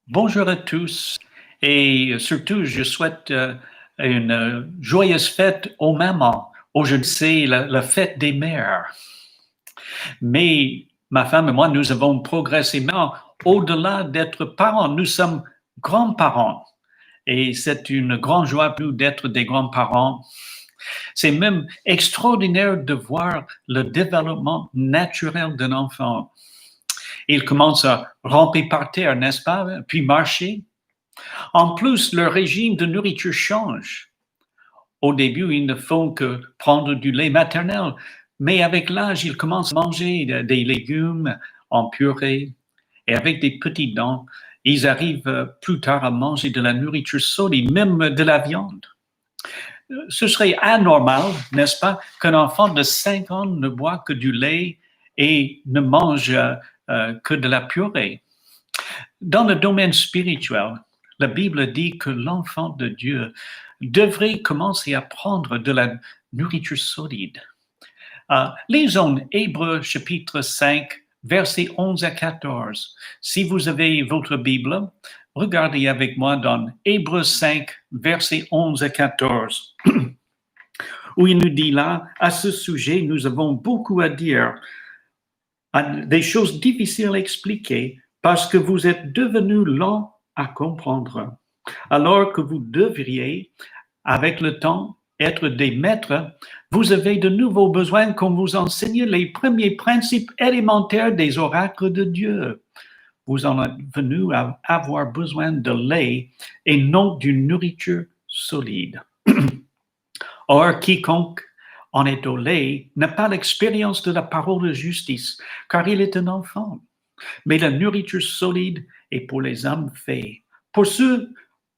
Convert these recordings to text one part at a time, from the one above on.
Bonjour à tous et surtout je souhaite une joyeuse fête aux mamans. Aujourd'hui c'est la fête des mères. Mais ma femme et moi, nous avons progressivement, au-delà d'être parents, nous sommes grands-parents. Et c'est une grande joie pour nous d'être des grands-parents. C'est même extraordinaire de voir le développement naturel d'un enfant. Il commence à ramper par terre, n'est-ce pas? Puis marcher. En plus, leur régime de nourriture change. Au début, ils ne font que prendre du lait maternel, mais avec l'âge, ils commencent à manger des légumes en purée et avec des petites dents. Ils arrivent plus tard à manger de la nourriture solide, même de la viande. Ce serait anormal, n'est-ce pas, qu'un enfant de 5 ans ne boit que du lait et ne mange que de la purée. Dans le domaine spirituel, la Bible dit que l'enfant de Dieu devrait commencer à prendre de la nourriture solide. Lisons Hébreux chapitre 5, versets 11 à 14. Si vous avez votre Bible, regardez avec moi dans Hébreux 5, versets 11 à 14, où il nous dit là, à ce sujet, nous avons beaucoup à dire, des choses difficiles à expliquer, parce que vous êtes devenus lents à comprendre, alors que vous devriez, avec le temps, être des maîtres. Vous avez de nouveaux besoins qu'on vous enseigne les premiers principes élémentaires des oracles de Dieu. Vous en êtes venus à avoir besoin de lait et non d'une nourriture solide. Or, quiconque en est au lait n'a pas l'expérience de la parole de justice, car il est un enfant. Mais la nourriture solide est pour les hommes faits, pour ceux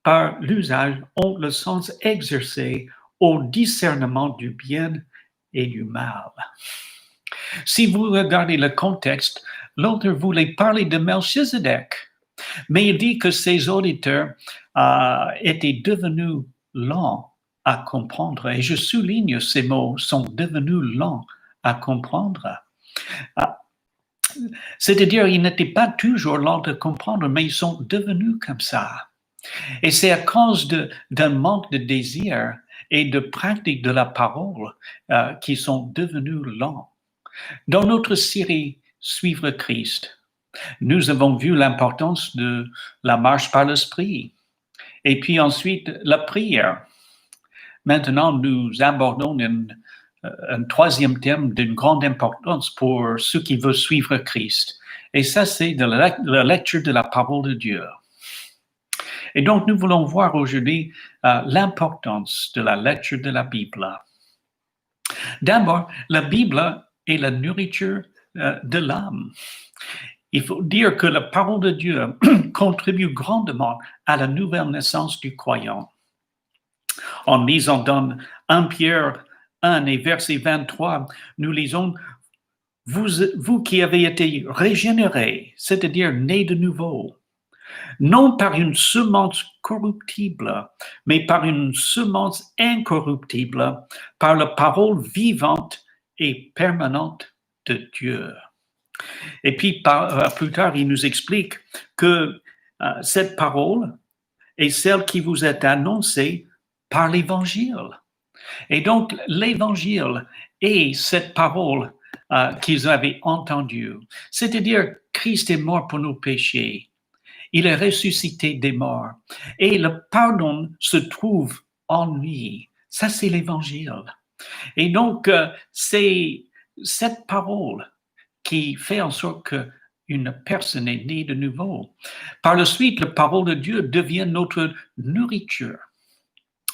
par l'usage ont le sens exercé au discernement du bien et du mal. Si vous regardez le contexte, l'auteur voulait parler de Melchizedek, mais il dit que ses auditeurs étaient devenus lents à comprendre. Et je souligne ces mots, sont devenus lents à comprendre. C'est-à-dire, ils n'étaient pas toujours lents à comprendre, mais ils sont devenus comme ça. Et c'est à cause d'un manque de désir et de pratique de la parole qu'ils sont devenus lents. Dans notre série Suivre Christ, nous avons vu l'importance de la marche par l'esprit et puis ensuite la prière. Maintenant, nous abordons un troisième thème d'une grande importance pour ceux qui veulent suivre Christ. Et ça, c'est de la lecture de la parole de Dieu. Et donc, nous voulons voir aujourd'hui l'importance de la lecture de la Bible. D'abord, la Bible est la nourriture de l'âme. Il faut dire que la parole de Dieu contribue grandement à la nouvelle naissance du croyant. En lisant dans 1 Pierre 1 et verset 23, nous lisons « Vous qui avez été régénérés, c'est-à-dire nés de nouveau, non par une semence corruptible, mais par une semence incorruptible, par la parole vivante et permanente de Dieu. » Et puis, plus tard, il nous explique que cette parole est celle qui vous est annoncée par l'Évangile. Et donc, l'Évangile est cette parole qu'ils avaient entendue. C'est-à-dire, Christ est mort pour nos péchés. Il est ressuscité des morts. Et le pardon se trouve en lui. Ça, c'est l'Évangile. Et donc, c'est cette parole qui fait en sorte qu'une personne est née de nouveau. Par la suite, la parole de Dieu devient notre nourriture.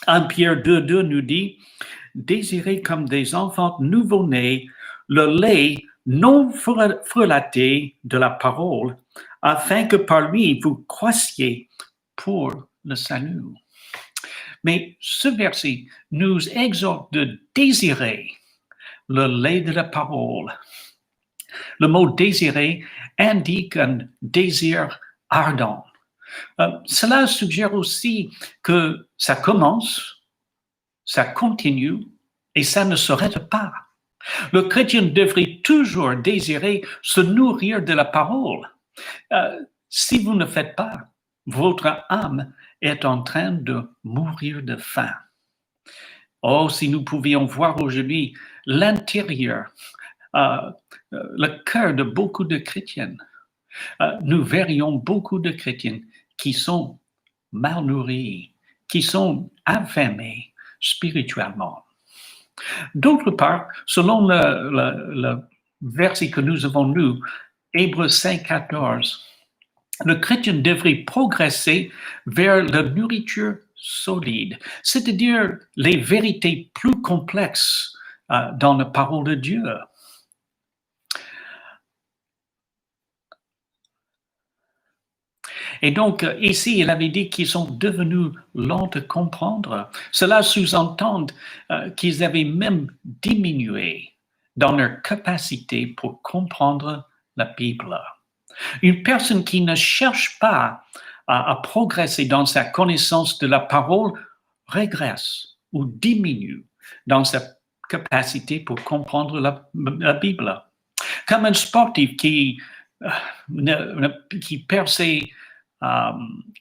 1 Pierre 2,2 nous dit « Désirez comme des enfants nouveau-nés le lait non frelaté de la parole, afin que par lui vous croissiez pour le salut. » Mais ce verset nous exhorte de désirer le lait de la parole. Le mot désirer indique un désir ardent. Cela suggère aussi que ça commence, ça continue et ça ne s'arrête pas. Le chrétien devrait toujours désirer se nourrir de la parole. Si vous ne faites pas, votre âme est en train de mourir de faim. Oh, si nous pouvions voir aujourd'hui l'intérieur, le cœur de beaucoup de chrétiens, nous verrions beaucoup de chrétiens qui sont mal nourris, qui sont affamés spirituellement. D'autre part, selon le verset que nous avons lu, Hébreux 5,14, le chrétien devrait progresser vers la nourriture solide, c'est-à-dire les vérités plus complexes dans la parole de Dieu. Et donc, ici, il avait dit qu'ils sont devenus lents de comprendre. Cela sous-entend qu'ils avaient même diminué dans leur capacité pour comprendre la Bible. Une personne qui ne cherche pas à progresser dans sa connaissance de la parole régresse ou diminue dans sa capacité pour comprendre la Bible. Comme un sportif qui perd ses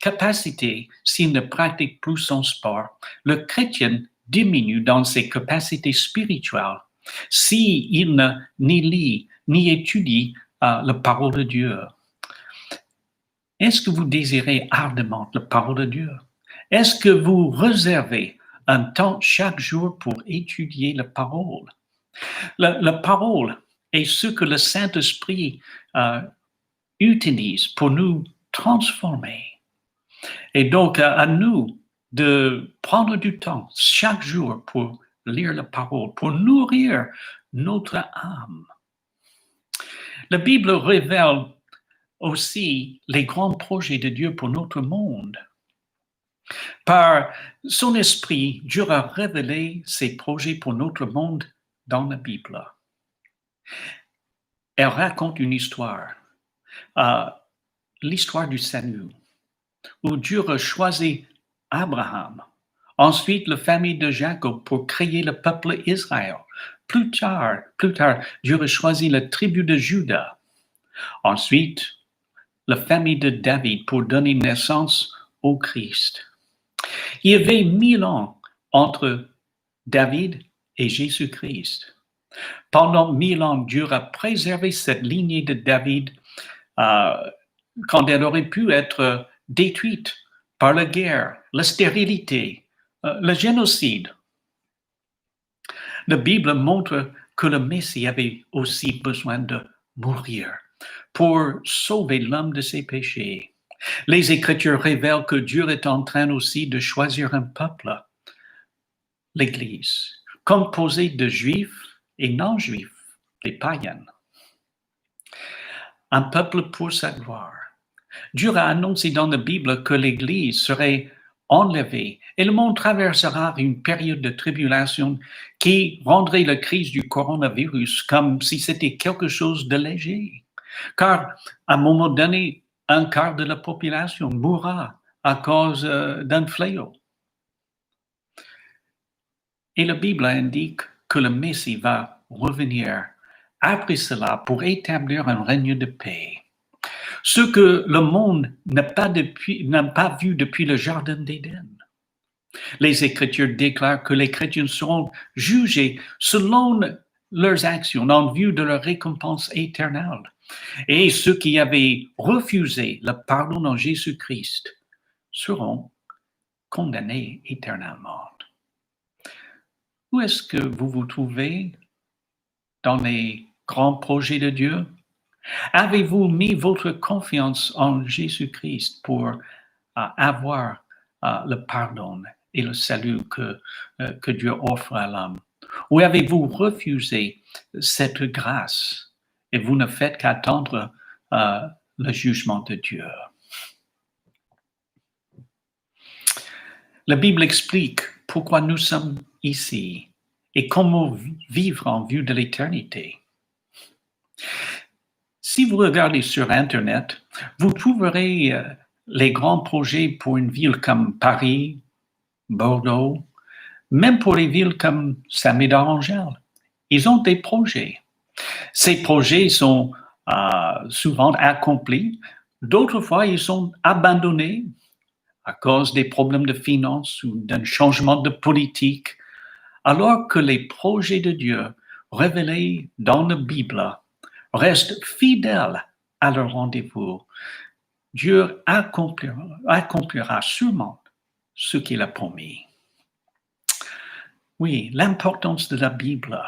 capacités s'il ne pratique plus son sport, le chrétien diminue dans ses capacités spirituelles s'il ni lit ni étudie la parole de Dieu. Est-ce que vous désirez ardemment la parole de Dieu? Est-ce que vous réservez un temps chaque jour pour étudier la parole? La parole est ce que le Saint-Esprit utilise pour nous transformer. Et donc, à nous de prendre du temps chaque jour pour lire la parole, pour nourrir notre âme. La Bible révèle aussi les grands projets de Dieu pour notre monde. Par son esprit, Dieu a révélé ses projets pour notre monde dans la Bible. Elle raconte une histoire, l'histoire du salut, où Dieu a choisi Abraham, ensuite la famille de Jacob pour créer le peuple Israël. Plus tard, Dieu a choisi la tribu de Juda. Ensuite, la famille de David pour donner naissance au Christ. Il y avait 1000 ans entre David et Jésus-Christ. Pendant 1000 ans, Dieu a préservé cette lignée de David quand elle aurait pu être détruite par la guerre, la stérilité, le génocide. La Bible montre que le Messie avait aussi besoin de mourir pour sauver l'homme de ses péchés. Les Écritures révèlent que Dieu est en train aussi de choisir un peuple, l'Église, composé de Juifs et non-Juifs, les païens. Un peuple pour sa gloire. Dieu a annoncé dans la Bible que l'Église serait enlevée et le monde traversera une période de tribulation qui rendrait la crise du coronavirus comme si c'était quelque chose de léger. Car à un moment donné, un quart de la population mourra à cause d'un fléau. Et la Bible indique que le Messie va revenir après cela pour établir un règne de paix. Ce que le monde n'a pas vu depuis le Jardin d'Éden. Les Écritures déclarent que les chrétiens seront jugés selon leurs actions en vue de leur récompense éternelle. Et ceux qui avaient refusé le pardon en Jésus-Christ seront condamnés éternellement. Où est-ce que vous vous trouvez dans les grands projets de Dieu? Avez-vous mis votre confiance en Jésus-Christ pour avoir le pardon et le salut que Dieu offre à l'homme? Ou avez-vous refusé cette grâce et vous ne faites qu'attendre le jugement de Dieu? La Bible explique pourquoi nous sommes ici et comment vivre en vue de l'éternité. Si vous regardez sur Internet, vous trouverez les grands projets pour une ville comme Paris, Bordeaux, même pour les villes comme Saint-Médard-Angèle. Ils ont des projets. Ces projets sont souvent accomplis D'autres fois, ils sont abandonnés à cause des problèmes de finances ou d'un changement de politique, alors que les projets de Dieu révélés dans la Bible restent fidèles à leur rendez-vous. Dieu accomplira sûrement ce qu'il a promis. Oui, l'importance de la Bible.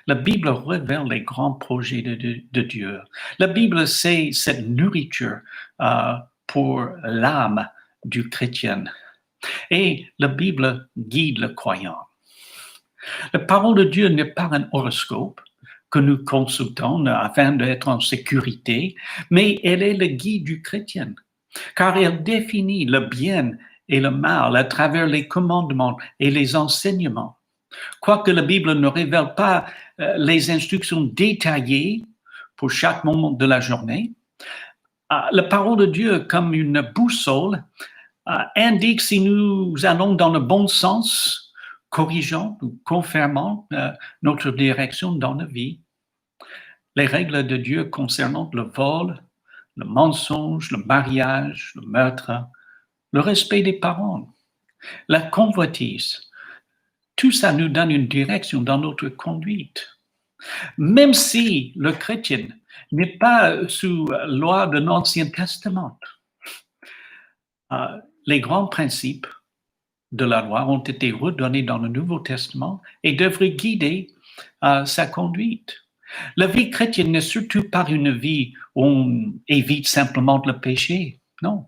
La Bible révèle les grands projets de Dieu. La Bible, c'est cette nourriture pour l'âme du chrétien. Et la Bible guide le croyant. La parole de Dieu n'est pas un horoscope que nous consultons afin d'être en sécurité, mais elle est le guide du chrétien, car elle définit le bien et le mal à travers les commandements et les enseignements. Quoique la Bible ne révèle pas les instructions détaillées pour chaque moment de la journée, la parole de Dieu, comme une boussole, indique si nous allons dans le bon sens, corrigeant ou confirmant notre direction dans la vie. Les règles de Dieu concernant le vol, le mensonge, le mariage, le meurtre, le respect des parents, la convoitise, tout ça nous donne une direction dans notre conduite. Même si le chrétien n'est pas sous loi de l'Ancien Testament, les grands principes de la loi ont été redonnés dans le Nouveau Testament et devraient guider sa conduite. La vie chrétienne n'est surtout pas une vie où on évite simplement le péché, non.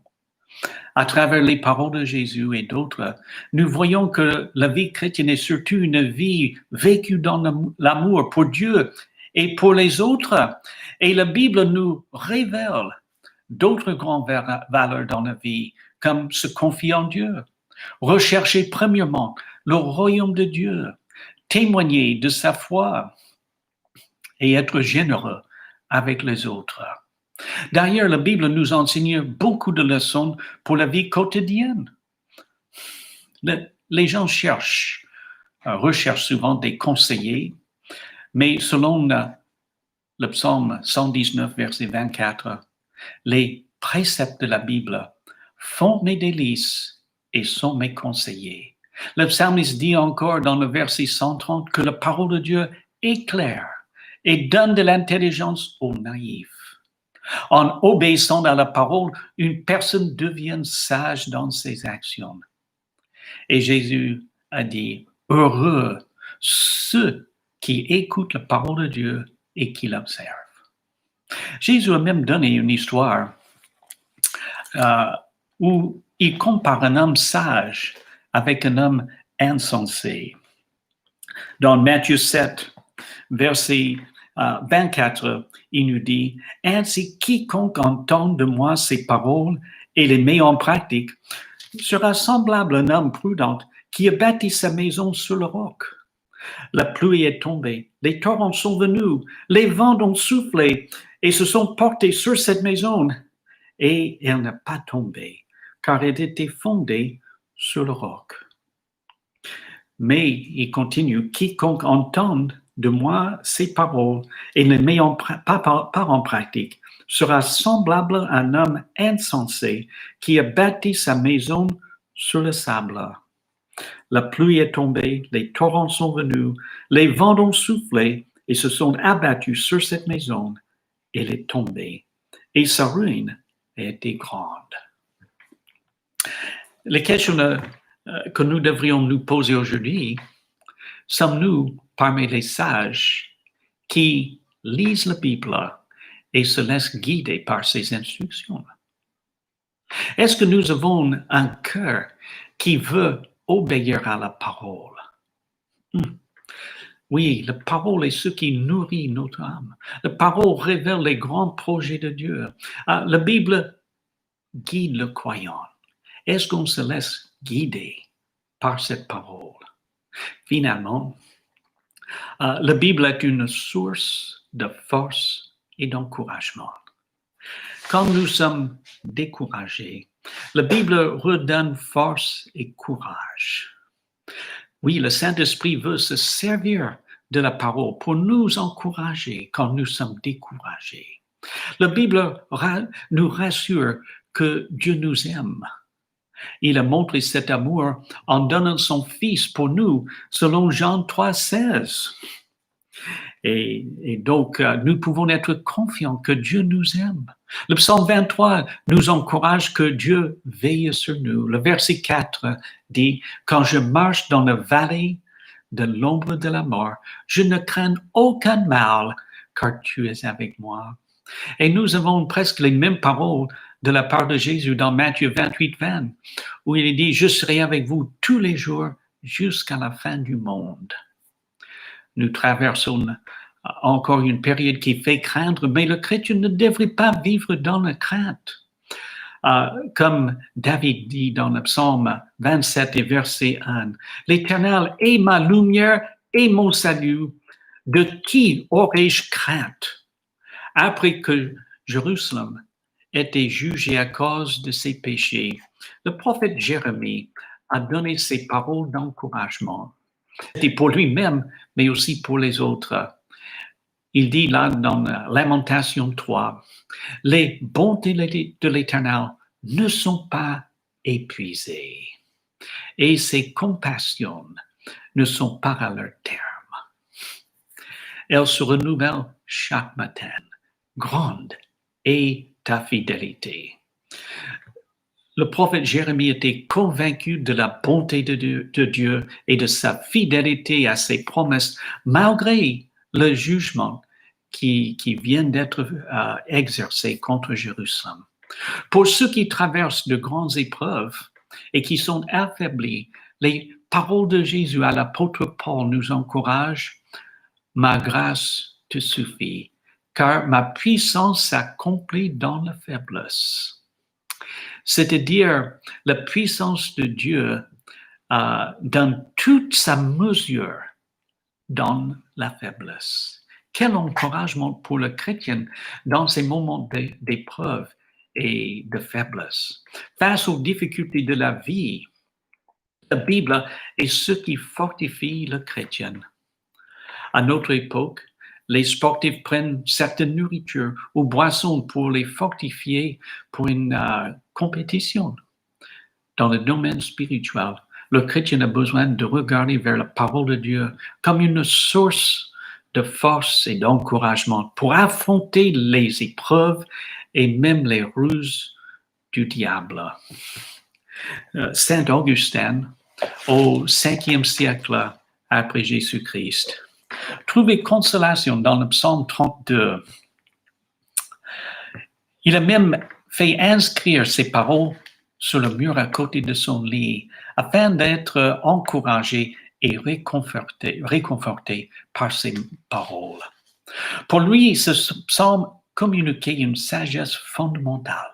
À travers les paroles de Jésus et d'autres, nous voyons que la vie chrétienne est surtout une vie vécue dans l'amour pour Dieu et pour les autres. Et la Bible nous révèle d'autres grandes valeurs dans la vie, comme se confier en Dieu, rechercher premièrement le royaume de Dieu, témoigner de sa foi et être généreux avec les autres. D'ailleurs, la Bible nous enseigne beaucoup de leçons pour la vie quotidienne. Les gens recherchent souvent des conseillers, mais selon le psaume 119, verset 24, les préceptes de la Bible font mes délices et sont mes conseillers. Le psalmiste dit encore dans le verset 130 que la parole de Dieu est claire et donne de l'intelligence aux naïfs. En obéissant à la parole, une personne devient sage dans ses actions. Et Jésus a dit, heureux ceux qui écoutent la parole de Dieu et qui l'observent. Jésus a même donné une histoire où il compare un homme sage avec un homme insensé. Dans Matthieu 7, verset 24, il nous dit, « Ainsi, quiconque entend de moi ces paroles et les met en pratique sera semblable à un homme prudent qui a bâti sa maison sur le roc. La pluie est tombée, les torrents sont venus, les vents ont soufflé et se sont portés sur cette maison. Et elle n'a pas tombé, car elle était fondée sur le roc. Mais il continue, quiconque entend de moi ces paroles et ne met pas en pratique sera semblable à un homme insensé qui a bâti sa maison sur le sable. La pluie est tombée, les torrents sont venus, les vents ont soufflé et se sont abattus sur cette maison. Elle est tombée et sa ruine a été grande. » Les questions que nous devrions nous poser aujourd'hui, sommes-nous parmi les sages qui lisent la Bible et se laissent guider par ses instructions? Est-ce que nous avons un cœur qui veut obéir à la parole? Oui, la parole est ce qui nourrit notre âme. La parole révèle les grands projets de Dieu. La Bible guide le croyant. Est-ce qu'on se laisse guider par cette parole? Finalement, la Bible est une source de force et d'encouragement. Quand nous sommes découragés, la Bible redonne force et courage. Oui, le Saint-Esprit veut se servir de la parole pour nous encourager quand nous sommes découragés. La Bible nous rassure que Dieu nous aime. Il a montré cet amour en donnant son Fils pour nous, selon Jean 3,16. Et donc, nous pouvons être confiants que Dieu nous aime. Le psaume 23 nous encourage que Dieu veille sur nous. Le verset 4 dit, « Quand je marche dans la vallée de l'ombre de la mort, je ne crains aucun mal, car tu es avec moi. » Et nous avons presque les mêmes paroles de la part de Jésus dans Matthieu 28,20, où il dit, « Je serai avec vous tous les jours jusqu'à la fin du monde. » Nous traversons encore une période qui fait craindre, mais le chrétien ne devrait pas vivre dans la crainte. Comme David dit dans le psaume 27 et verset 1, « L'Éternel est ma lumière et mon salut, de qui aurais-je crainte? » Après que Jérusalem était jugé à cause de ses péchés, le prophète Jérémie a donné ces paroles d'encouragement. C'était pour lui-même, mais aussi pour les autres. Il dit là dans Lamentation 3, « Les bontés de l'Éternel ne sont pas épuisées et ses compassions ne sont pas à leur terme. Elles se renouvellent chaque matin. Grande est ta fidélité. » Le prophète Jérémie était convaincu de la bonté de Dieu et de sa fidélité à ses promesses, malgré le jugement qui vient d'être exercé contre Jérusalem. Pour ceux qui traversent de grandes épreuves et qui sont affaiblis, les paroles de Jésus à l'apôtre Paul nous encouragent. « Ma grâce te suffit, car ma puissance s'accomplit dans la faiblesse. » C'est-à-dire la puissance de Dieu dans toute sa mesure dans la faiblesse. Quel encouragement pour le chrétien dans ces moments d'épreuve et de faiblesse. Face aux difficultés de la vie, la Bible est ce qui fortifie le chrétien. À notre époque, les sportifs prennent certaines nourritures ou boissons pour les fortifier pour une compétition. Dans le domaine spirituel, le chrétien a besoin de regarder vers la parole de Dieu comme une source de force et d'encouragement pour affronter les épreuves et même les ruses du diable. Saint Augustin, au 5e siècle après Jésus-Christ, trouvait consolation dans le psaume 32. Il a même fait inscrire ces paroles sur le mur à côté de son lit afin d'être encouragé et réconforté par ces paroles. Pour lui, ce psaume communiquait une sagesse fondamentale.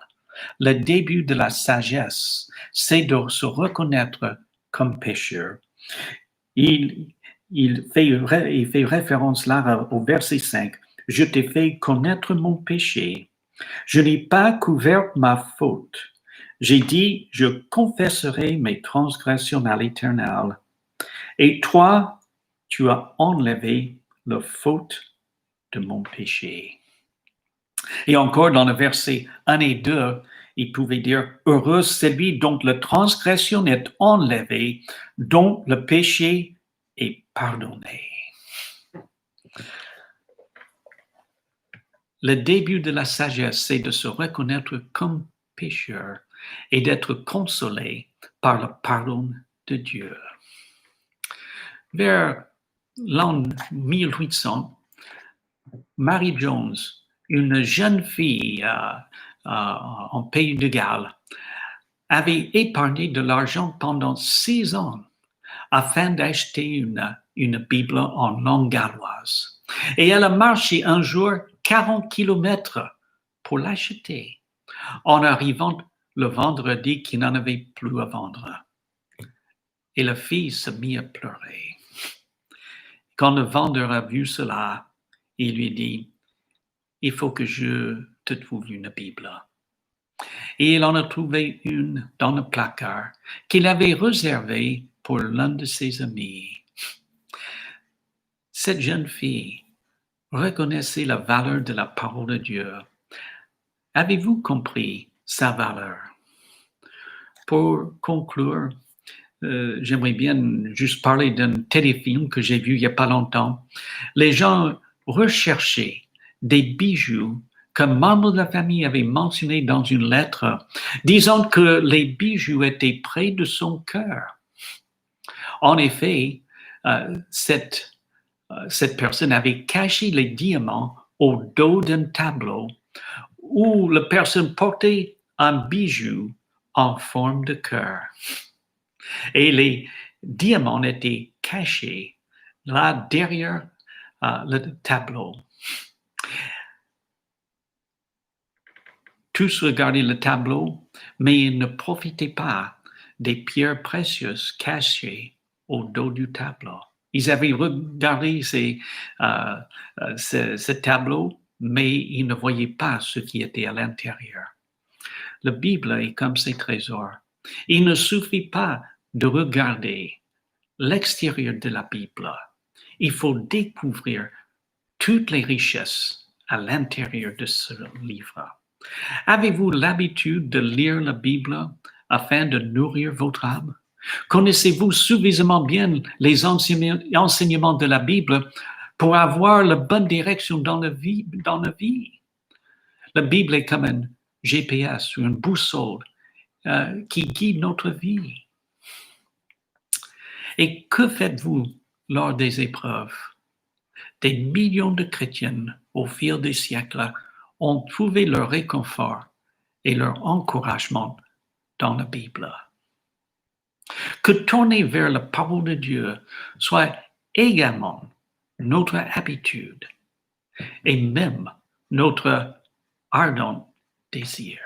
Le début de la sagesse, c'est de se reconnaître comme pécheur. Il fait référence là au verset 5. « Je t'ai fait connaître mon péché. Je n'ai pas couvert ma faute. J'ai dit, je confesserai mes transgressions à l'Éternel. Et toi, tu as enlevé la faute de mon péché. » Et encore dans le verset 1 et 2, il pouvait dire, « Heureux celui dont la transgression est enlevée, dont le péché est pardonné. » Le début de la sagesse, c'est de se reconnaître comme pécheur et d'être consolé par le pardon de Dieu. Vers l'an 1800, Mary Jones, une jeune fille en Pays de Galles, avait épargné de l'argent pendant 6 ans afin d'acheter une Bible en langue galloise. Et elle a marché un jour 40 kilomètres pour l'acheter, en arrivant le vendredi qu'il n'en avait plus à vendre. Et la fille se mit à pleurer. Quand le vendeur a vu cela, il lui dit, « Il faut que je te trouve une Bible. » Et il en a trouvé une dans le placard qu'il avait réservée pour l'un de ses amis. Cette jeune fille reconnaissait la valeur de la parole de Dieu Avez-vous compris sa valeur? Pour conclure, j'aimerais bien juste parler d'un téléfilm que j'ai vu il n'y a pas longtemps. Les gens recherchaient des bijoux qu'un membre de la famille avait mentionné dans une lettre, disant que les bijoux étaient près de son cœur. En effet, cette personne avait caché les diamants au dos d'un tableau où la personne portait un bijou en forme de cœur. Et les diamants étaient cachés là derrière le tableau. Tous regardaient le tableau, mais ils ne profitaient pas des pierres précieuses cachées au dos du tableau. Ils avaient regardé ce tableau, mais ils ne voyaient pas ce qui était à l'intérieur. La Bible est comme ces trésors. Il ne suffit pas de regarder l'extérieur de la Bible. Il faut découvrir toutes les richesses à l'intérieur de ce livre. Avez-vous l'habitude de lire la Bible afin de nourrir votre âme? Connaissez-vous suffisamment bien les enseignements de la Bible pour avoir la bonne direction dans la vie? La Bible est comme un GPS ou une boussole qui guide notre vie. Et que faites-vous lors des épreuves? Des millions de chrétiens, au fil des siècles, ont trouvé leur réconfort et leur encouragement dans la Bible. Que tourner vers la parole de Dieu soit également notre habitude et même notre ardent désir.